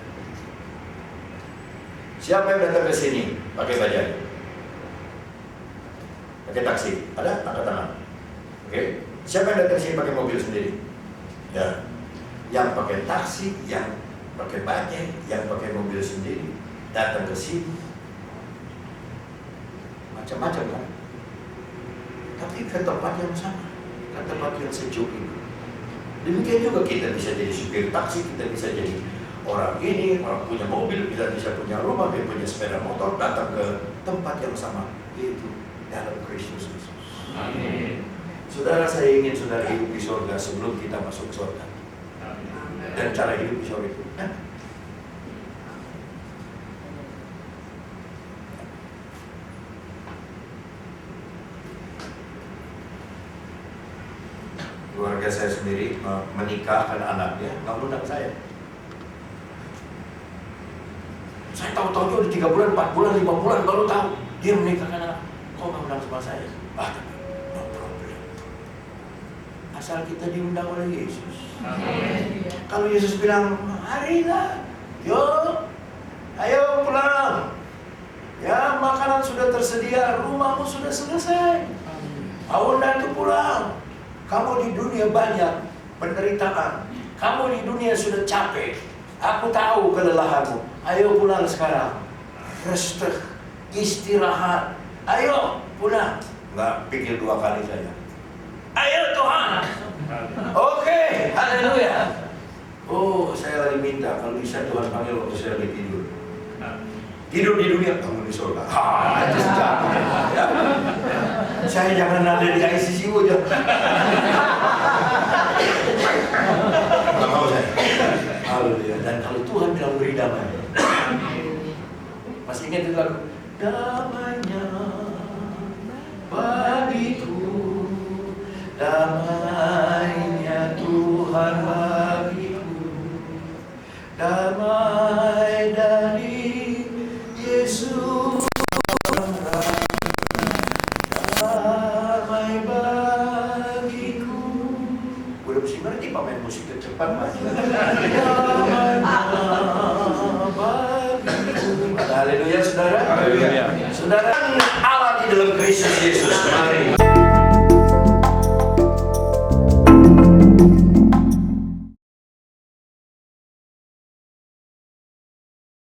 siapa yang datang ke sini pakai bajai? Pakai taksi? Ada? Angkat tangan. Oke. Siapa yang datang ke sini pakai mobil sendiri? Ya. yang pakai taksi, yang pakai bajai, yang pakai mobil sendiri, datang ke sini. Macam-macam kan? Tapi ke tempat yang sama, ke tempat yang sejuk ini. Demikian juga kita bisa jadi supir taksi, kita bisa jadi orang ini, orang punya mobil, kita bisa punya rumah, dia punya sepeda motor, datang ke tempat yang sama, yaitu dalam Kristus Yesus. Amin. Saudara, saya ingin saudara hidup di surga sebelum kita masuk surga. Dan cara hidup di surga itu, keluarga saya sendiri menikahkan anaknya, nggak undang saya. Saya tahu-tahu udah 3 bulan, 4 bulan, 5 bulan baru tahu dia menikahkan anak. Kok nggak undang sama saya? No problem. Asal kita diundang oleh Yesus. Amin. Kalau Yesus bilang, marilah, yuk, ayo pulang. Ya, makanan sudah tersedia, rumahmu sudah selesai. Undang itu pulang. Kamu di dunia banyak penderitaan. Kamu di dunia sudah capek. Aku tahu kelelahanmu. Ayo pulang sekarang. Rest, istirahat. Ayo pulang. Nggak pikir 2 kali saja. Ayo Tuhan. Oke, haleluya. Oh, saya lagi minta kalau bisa Tuhan panggil waktu saya lagi tidur. Tidur di dunia, kamu di surga. Itu sejak. Ya. Saya jangan ada di ICU aja. Nggak mau saya. Haleluya. Dan kalau Tuhan bilang beri damai, masih ingat itu lagu? Damainya bagiku, damainya Tuhan bagiku, damai dari Yesus. Damai bagiku. Udah mesti ngerti pemain musik cepat maju. Damai bagiku. Haleluya saudara. Haleluya. Saudara, Allah di dalam Kristus Yesus. Mari.